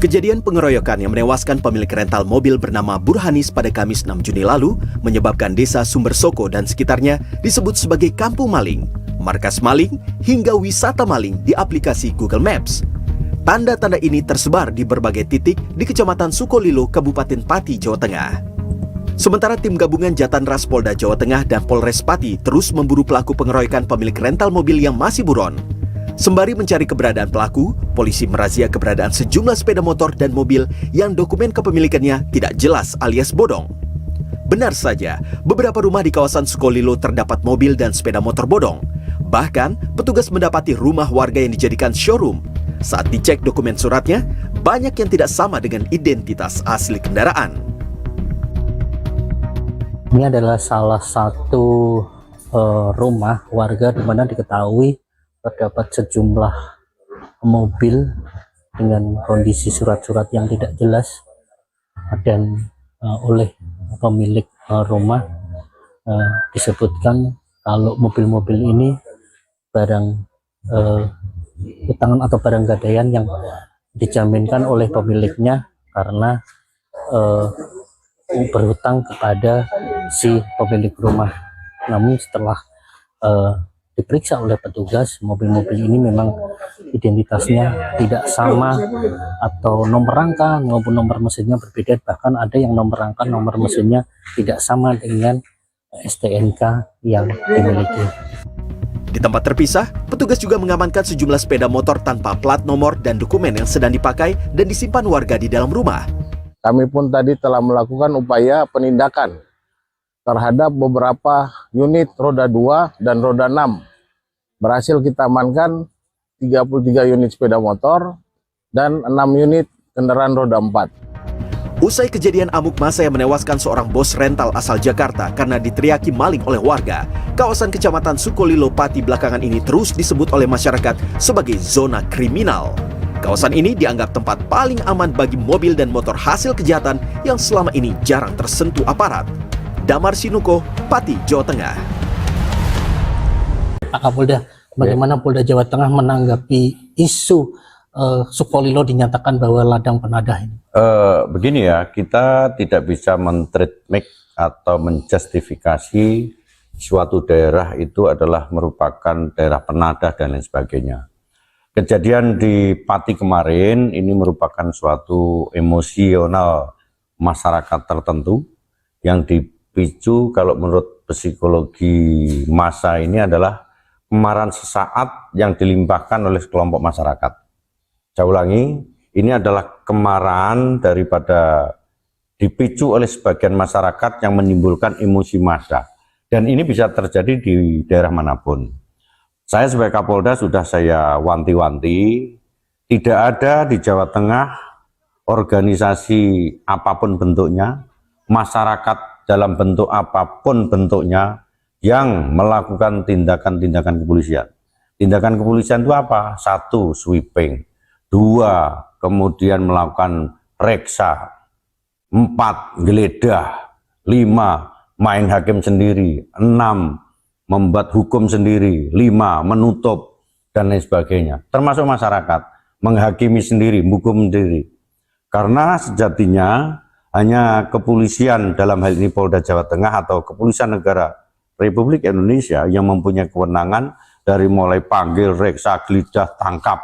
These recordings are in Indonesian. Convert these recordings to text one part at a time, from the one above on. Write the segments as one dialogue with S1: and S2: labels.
S1: Kejadian pengeroyokan yang menewaskan pemilik rental mobil bernama Burhanis pada Kamis 6 Juni lalu menyebabkan desa Sumbersoko dan sekitarnya disebut sebagai kampung maling, markas maling, hingga wisata maling di aplikasi Google Maps. Tanda-tanda ini tersebar di berbagai titik di Kecamatan Sukolilo, Kabupaten Pati, Jawa Tengah. Sementara tim gabungan Jatanras Polda Jawa Tengah dan Polres Pati terus memburu pelaku pengeroyokan pemilik rental mobil yang masih buron. Sembari mencari keberadaan pelaku, polisi merazia keberadaan sejumlah sepeda motor dan mobil yang dokumen kepemilikannya tidak jelas alias bodong. Benar saja, beberapa rumah di kawasan Sukolilo terdapat mobil dan sepeda motor bodong. Bahkan, petugas mendapati rumah warga yang dijadikan showroom. Saat dicek dokumen suratnya, banyak yang tidak sama dengan identitas asli kendaraan.
S2: Ini adalah salah satu rumah warga di mana diketahui terdapat sejumlah mobil dengan kondisi surat-surat yang tidak jelas, dan oleh pemilik rumah disebutkan kalau mobil-mobil ini barang utangan atau barang gadaian yang dijaminkan oleh pemiliknya karena berhutang kepada si pemilik rumah. Namun setelah diperiksa oleh petugas, mobil-mobil ini memang identitasnya tidak sama atau nomor rangka maupun nomor mesinnya berbeda, bahkan ada yang nomor rangka nomor mesinnya tidak sama dengan STNK yang dimiliki.
S1: Di tempat terpisah, petugas juga mengamankan sejumlah sepeda motor tanpa plat nomor dan dokumen yang sedang dipakai dan disimpan warga di dalam rumah.
S3: Kami pun tadi telah melakukan upaya penindakan terhadap beberapa unit roda 2 dan roda 6. Berhasil kita amankan 33 unit sepeda motor dan 6 unit kendaraan roda 4.
S1: Usai kejadian amuk massa yang menewaskan seorang bos rental asal Jakarta karena diteriaki maling oleh warga, kawasan Kecamatan Sukolilo Pati belakangan ini terus disebut oleh masyarakat sebagai zona kriminal. Kawasan ini dianggap tempat paling aman bagi mobil dan motor hasil kejahatan yang selama ini jarang tersentuh aparat. Damar Sinuko, Pati, Jawa Tengah.
S2: Pak Kapolda, bagaimana Polda Jawa Tengah menanggapi isu Sukolilo dinyatakan bahwa ladang penadah ini?
S4: Begini ya, kita tidak bisa men-treatment atau menjustifikasi suatu daerah itu adalah merupakan daerah penadah dan lain sebagainya. Kejadian di Pati kemarin ini merupakan suatu emosional masyarakat tertentu yang dipicu, kalau menurut psikologi massa ini adalah kemarahan sesaat yang dilimpahkan oleh kelompok masyarakat. Saya ulangi, ini adalah kemarahan daripada dipicu oleh sebagian masyarakat yang menimbulkan emosi massa. Dan ini bisa terjadi di daerah manapun. Saya sebagai Kapolda sudah saya wanti-wanti, tidak ada di Jawa Tengah organisasi apapun bentuknya, masyarakat dalam bentuk apapun bentuknya yang melakukan tindakan-tindakan kepolisian. Tindakan kepolisian itu apa? 1. Sweeping. 2. Kemudian melakukan reksa. 4. Geledah. 5. Main hakim sendiri. 6. Membuat hukum sendiri. 5. Menutup dan lain sebagainya. Termasuk masyarakat menghakimi sendiri, menghukum sendiri. Karena sejatinya hanya kepolisian, dalam hal ini Polda Jawa Tengah atau kepolisian negara Republik Indonesia yang mempunyai kewenangan dari mulai panggil, reksa, geledah, tangkap,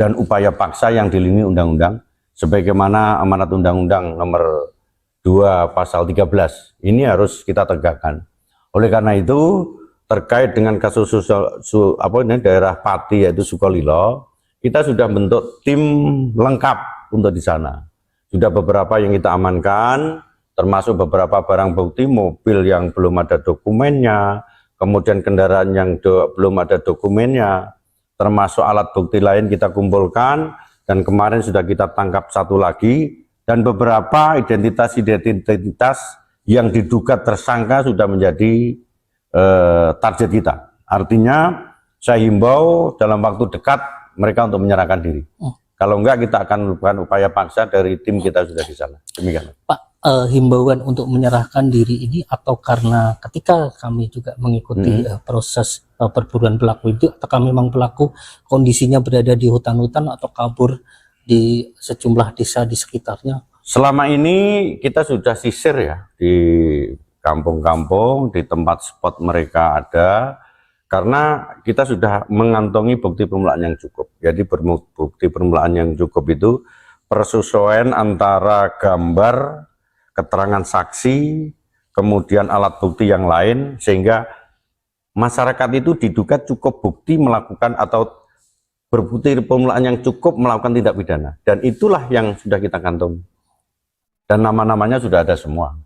S4: dan upaya paksa yang dilindungi undang-undang sebagaimana amanat undang-undang nomor 2 pasal 13 ini harus kita tegakkan. Oleh karena itu, terkait dengan kasus daerah Pati yaitu Sukolilo, kita sudah bentuk tim lengkap untuk di sana. Sudah beberapa yang kita amankan, termasuk beberapa barang bukti, mobil yang belum ada dokumennya, kemudian kendaraan yang belum ada dokumennya, termasuk alat bukti lain kita kumpulkan, dan kemarin sudah kita tangkap satu lagi, dan beberapa identitas yang diduga tersangka sudah menjadi target kita. Artinya saya himbau dalam waktu dekat mereka untuk menyerahkan diri. Kalau enggak, kita akan melakukan upaya paksa dari tim kita sudah di sana. Demikian.
S2: Pak, himbauan untuk menyerahkan diri ini atau karena ketika kami juga mengikuti proses perburuan pelaku itu, apakah memang pelaku kondisinya berada di hutan-hutan atau kabur di sejumlah desa di sekitarnya?
S4: Selama ini kita sudah sisir ya di kampung-kampung, di tempat spot mereka ada, karena kita sudah mengantongi bukti permulaan yang cukup. Jadi bukti permulaan yang cukup itu persesuaian antara gambar, keterangan saksi, kemudian alat bukti yang lain, sehingga masyarakat itu diduga cukup bukti melakukan atau berbukti permulaan yang cukup melakukan tindak pidana. Dan itulah yang sudah kita kantongi. Dan nama-namanya sudah ada semua.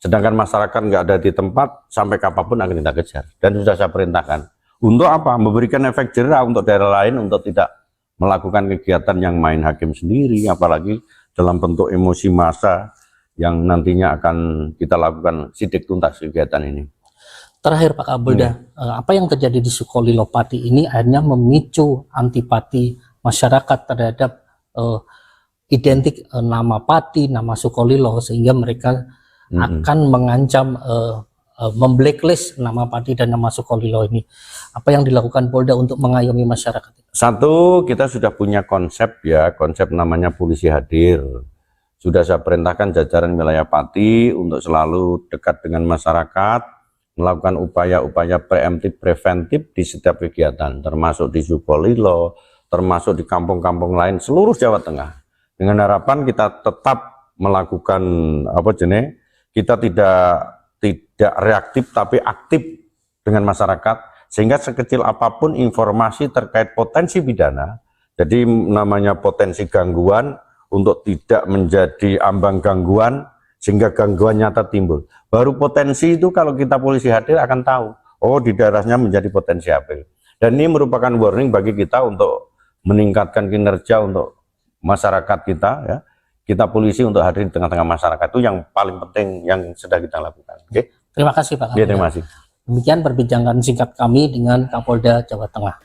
S4: Sedangkan masyarakat nggak ada di tempat, sampai kapanpun akan kita kejar. Dan sudah saya perintahkan. Untuk apa? Memberikan efek jerah untuk daerah lain untuk tidak melakukan kegiatan yang main hakim sendiri, apalagi dalam bentuk emosi massa yang nantinya akan kita lakukan sidik tuntas kegiatan ini.
S2: Terakhir Pak Kapolda, apa yang terjadi di Sukolilo Pati ini akhirnya memicu antipati masyarakat terhadap identik nama Pati, nama Sukolilo, sehingga mereka akan mengancam memblacklist nama Pati dan nama Sukolilo ini. Apa yang dilakukan Polda untuk mengayomi masyarakat?
S4: Satu, kita sudah punya konsep ya, konsep namanya polisi hadir. Sudah saya perintahkan jajaran wilayah Pati untuk selalu dekat dengan masyarakat, melakukan upaya-upaya preemptif preventif di setiap kegiatan, termasuk di Sukolilo, termasuk di kampung-kampung lain seluruh Jawa Tengah. Dengan harapan kita tetap melakukan kita tidak reaktif tapi aktif dengan masyarakat, sehingga sekecil apapun informasi terkait potensi pidana, jadi namanya potensi gangguan, untuk tidak menjadi ambang gangguan sehingga gangguan nyata timbul. Baru potensi itu kalau kita polisi hadir akan tahu, oh di daerahnya menjadi potensi apa. Dan ini merupakan warning bagi kita untuk meningkatkan kinerja untuk masyarakat kita ya. Kita polisi untuk hadir di tengah-tengah masyarakat itu yang paling penting yang sedang kita lakukan. Oke.
S2: Terima kasih Pak Kapolda.
S4: Ya, terima kasih.
S2: Demikian perbincangan singkat kami dengan Kapolda Jawa Tengah.